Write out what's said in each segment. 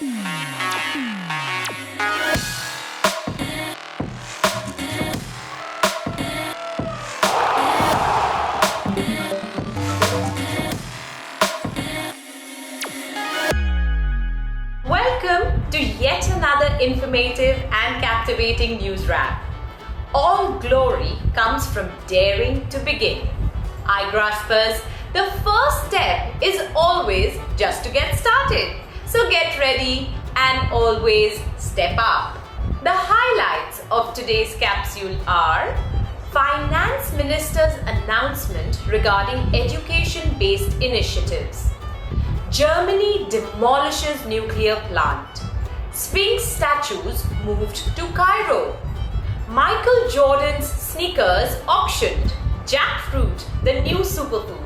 Welcome to yet another informative and captivating news wrap. All glory comes from daring to begin. Igraasp-ers, the first step is always just to get started. So get ready and always step up. The highlights of today's capsule are Finance Minister's announcement regarding education-based initiatives. Germany demolishes nuclear plant. Sphinx statues moved to Cairo. Michael Jordan's sneakers auctioned. Jackfruit, the new superfood.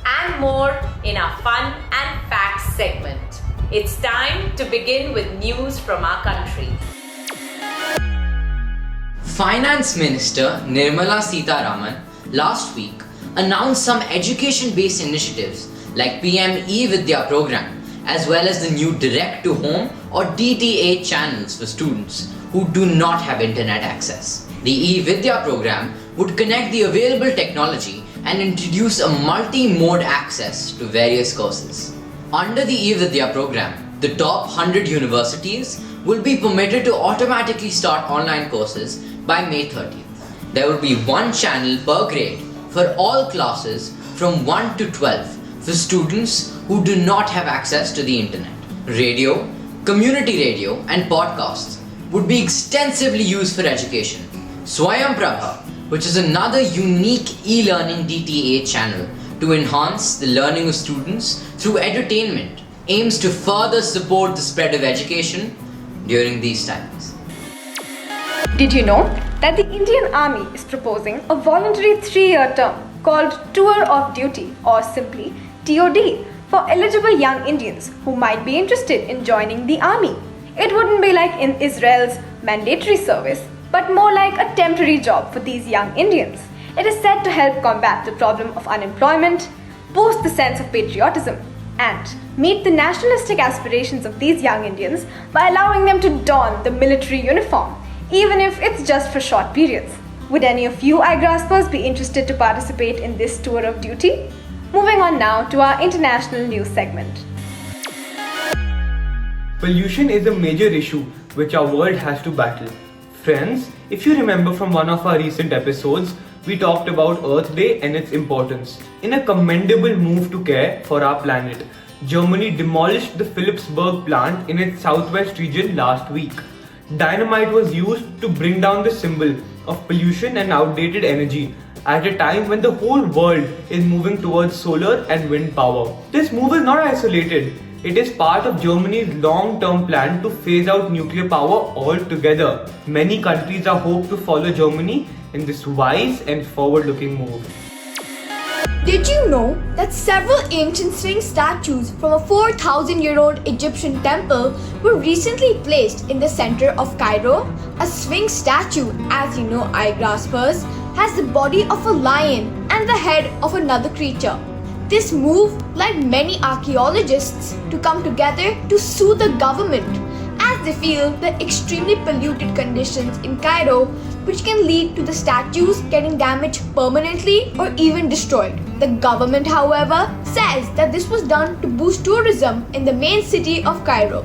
And more in our fun and facts segment. It's time to begin with news from our country. Finance Minister Nirmala Sitharaman last week announced some education-based initiatives like PM E-Vidya program, as well as the new direct-to-home or DTA channels for students who do not have internet access. The E-Vidya program would connect the available technology and introduce a multi-mode access to various courses. Under the E-Vidya program, the top 100 universities will be permitted to automatically start online courses by May 30th. There will be one channel per grade for all classes from 1 to 12 for students who do not have access to the internet. Radio, community radio and podcasts would be extensively used for education. Swayam Prabha, which is another unique e-learning DTA channel to enhance the learning of students through edutainment, aims to further support the spread of education during these times. Did you know that the Indian Army is proposing a voluntary 3-year term called Tour of Duty, or simply TOD, for eligible young Indians who might be interested in joining the army? It wouldn't be like in Israel's mandatory service, but more like a temporary job for these young Indians. It is said to help combat the problem of unemployment, boost the sense of patriotism, and meet the nationalistic aspirations of these young Indians by allowing them to don the military uniform, even if it's just for short periods. Would any of you Igraasp-ers be interested to participate in this tour of duty? Moving on now to our international news segment. Pollution is a major issue which our world has to battle. Friends, if you remember from one of our recent episodes, we talked about Earth Day and its importance. In a commendable move to care for our planet, Germany demolished the Philipsburg plant in its southwest region last week. Dynamite was used to bring down the symbol of pollution and outdated energy at a time when the whole world is moving towards solar and wind power. This move is not isolated. It is part of Germany's long-term plan to phase out nuclear power altogether. Many countries are hoped to follow Germany in this wise and forward-looking move. Did you know that several ancient Sphinx statues from a 4,000-year-old Egyptian temple were recently placed in the center of Cairo? A Sphinx statue, as you know Igraasp-ers, has the body of a lion and the head of another creature. This move led many archaeologists to come together to sue the government, as they feel the extremely polluted conditions in Cairo, which can lead to the statues getting damaged permanently or even destroyed. The government, however, says that this was done to boost tourism in the main city of Cairo,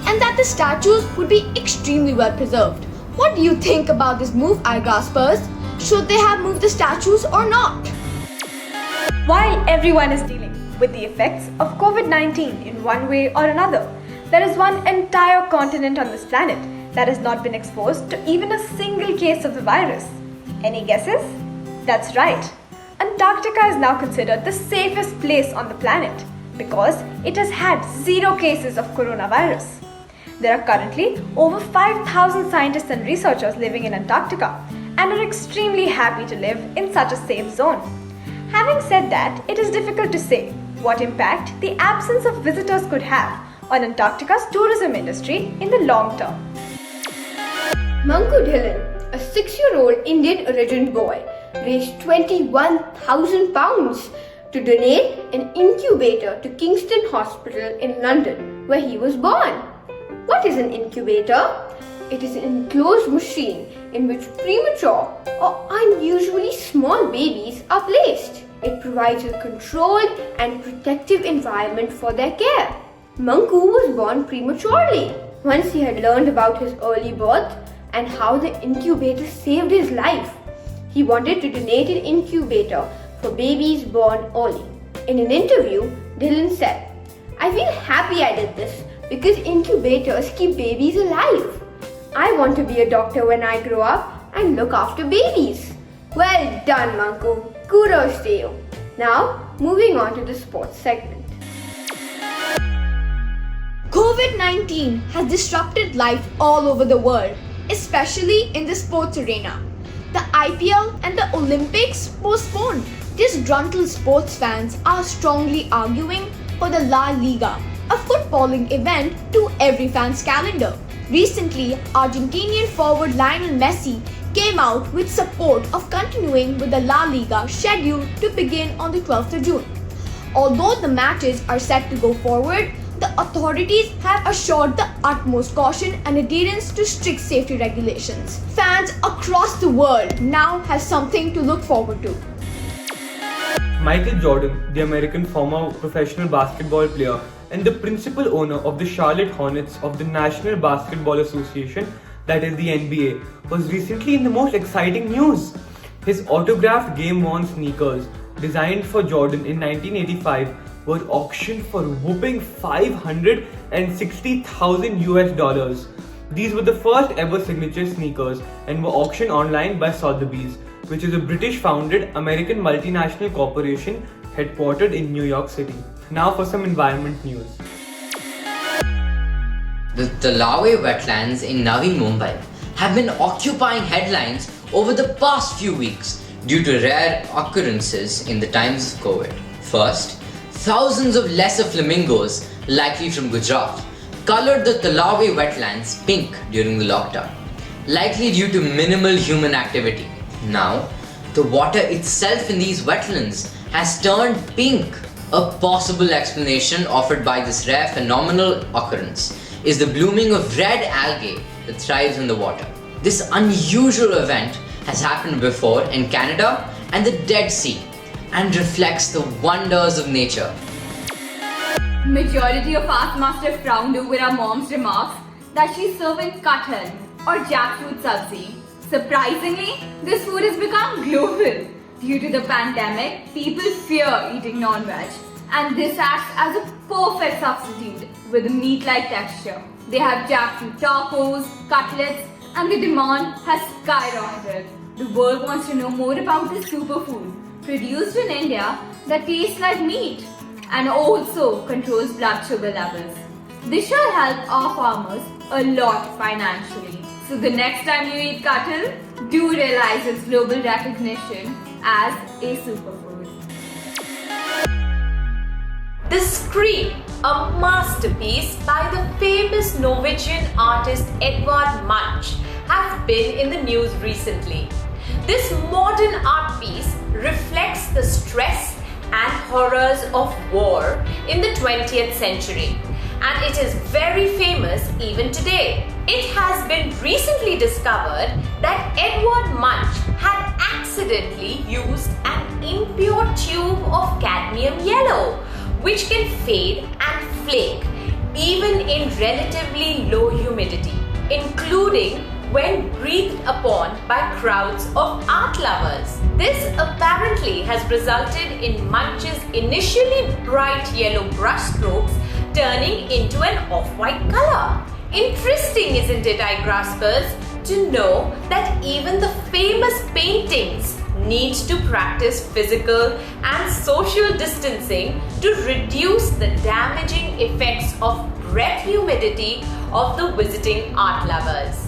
and that the statues would be extremely well preserved. What do you think about this move, Igraasp-ers? Should they have moved the statues or not? While everyone is dealing with the effects of COVID-19 in one way or another, there is one entire continent on this planet that has not been exposed to even a single case of the virus. Any guesses? That's right. Antarctica is now considered the safest place on the planet because it has had 0 cases of coronavirus. There are currently over 5,000 scientists and researchers living in Antarctica and are extremely happy to live in such a safe zone. Having said that, it is difficult to say what impact the absence of visitors could have on Antarctica's tourism industry in the long term. Manku Dhillon, a 6-year-old Indian origin boy, raised £21,000 to donate an incubator to Kingston Hospital in London. where he was born. What is an incubator? It is an enclosed machine in which premature or unusually small babies are placed. It provides a controlled and protective environment for their care. Manku was born prematurely. Once he had learned about his early birth and how the incubator saved his life, he wanted to donate an incubator for babies born early. In an interview, Dylan said, "I feel happy I did this because incubators keep babies alive. I want to be a doctor when I grow up and look after babies." Well done, Manku. Kudos to you. Now, moving on to the sports segment. COVID-19 has disrupted life all over the world, especially in the sports arena. The IPL and the Olympics postponed. Disgruntled sports fans are strongly arguing for the La Liga, a footballing event, to every fan's calendar. Recently, Argentinian forward Lionel Messi came out with support of continuing with the La Liga scheduled to begin on the 12th of June. Although the matches are set to go forward, the authorities have assured the utmost caution and adherence to strict safety regulations. Fans across the world now have something to look forward to. Michael Jordan, the American former professional basketball player and the principal owner of the Charlotte Hornets of the National Basketball Association, that is the NBA, was recently in the most exciting news. His autographed game-worn sneakers, designed for Jordan in 1985, were auctioned for a whopping $560,000. These were the first ever signature sneakers and were auctioned online by Sotheby's, which is a British-founded American multinational corporation headquartered in New York City. Now for some environment news. The Talawe wetlands in Navi Mumbai have been occupying headlines over the past few weeks due to rare occurrences in the times of COVID. First, thousands of lesser flamingos, likely from Gujarat, colored the Talawe wetlands pink during the lockdown, likely due to minimal human activity. Now, the water itself in these wetlands has turned pink. A possible explanation offered by this rare phenomenal occurrence is the blooming of red algae that thrives in the water. This unusual event has happened before in Canada and the Dead Sea and reflects the wonders of nature. Majority of us must have frowned over our mom's remarks that she's serving kathal or jackfruit sabzi. Surprisingly, this food has become global. Due to the pandemic, people fear eating non-veg, and this acts as a perfect substitute with a meat-like texture. They have jackfruit tacos, cutlets, and the demand has skyrocketed. The world wants to know more about this superfood produced in India that tastes like meat and also controls blood sugar levels. This shall help our farmers a lot financially. So the next time you eat cattle, do realize its global recognition as a superfood. The Scream, a masterpiece by the famous Norwegian artist Edvard Munch, has been in the news recently. This modern art piece reflects the stress and horrors of war in the 20th century, and it is very famous even today. It has been recently discovered that Edvard Munch had accidentally used an impure tube of cadmium yellow, which can fade and flake even in relatively low humidity, including when breathed upon by crowds of art lovers. This apparently has resulted in Munch's initially bright yellow brushstrokes turning into an off-white color. Interesting, isn't it, Igraspers, to know that even the famous paintings need to practice physical and social distancing to reduce the damaging effects of breath humidity of the visiting art lovers.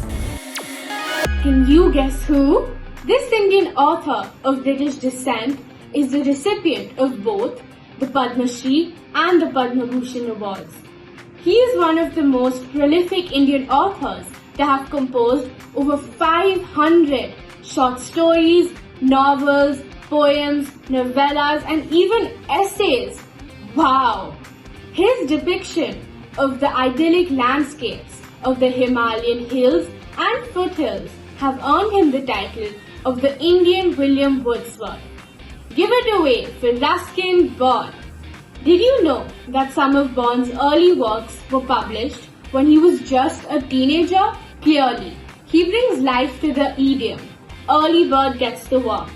Can you guess who? This Indian author of British descent is the recipient of both the Padma Shri and the Padma Bhushan awards. He is one of the most prolific Indian authors to have composed over 500 short stories, novels, poems, novellas, and even essays. Wow! His depiction of the idyllic landscapes of the Himalayan hills and foothills have earned him the title of the Indian William Wordsworth. Give it away for Ruskin Bond. Did you know that some of Bond's early works were published when he was just a teenager? Clearly, he brings life to the idiom, early bird gets the worm.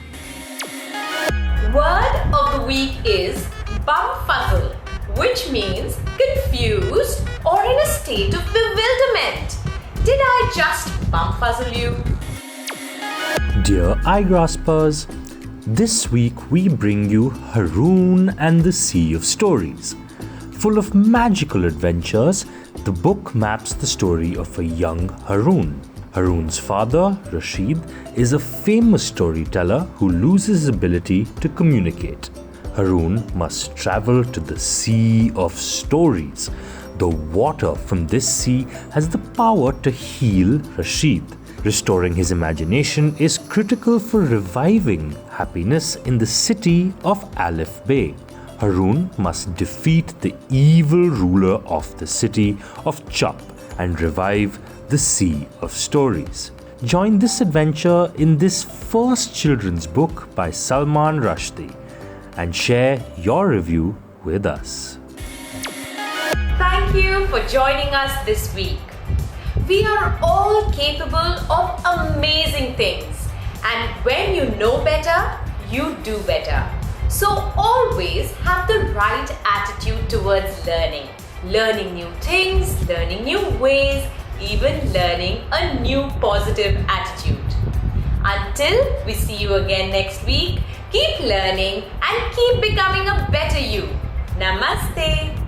Word of the week is bumfuzzle, which means confused or in a state of bewilderment. Did I just bumfuzzle you? Dear Igraspers, this week we bring you Haroon and the Sea of Stories. Full of magical adventures, the book maps the story of a young Haroon. Haroon's father, Rashid, is a famous storyteller who loses his ability to communicate. Haroon must travel to the Sea of Stories. The water from this sea has the power to heal Rashid. Restoring his imagination is critical for reviving happiness in the city of Alif Bay. Haroon must defeat the evil ruler of the city of Chup and revive the Sea of Stories. Join this adventure in this first children's book by Salman Rushdie and share your review with us. Thank you for joining us this week. We are all capable of amazing things, and when you know better, you do better. So always have the right attitude towards learning. Learning new things, learning new ways, even learning a new positive attitude. Until we see you again next week, keep learning and keep becoming a better you. Namaste.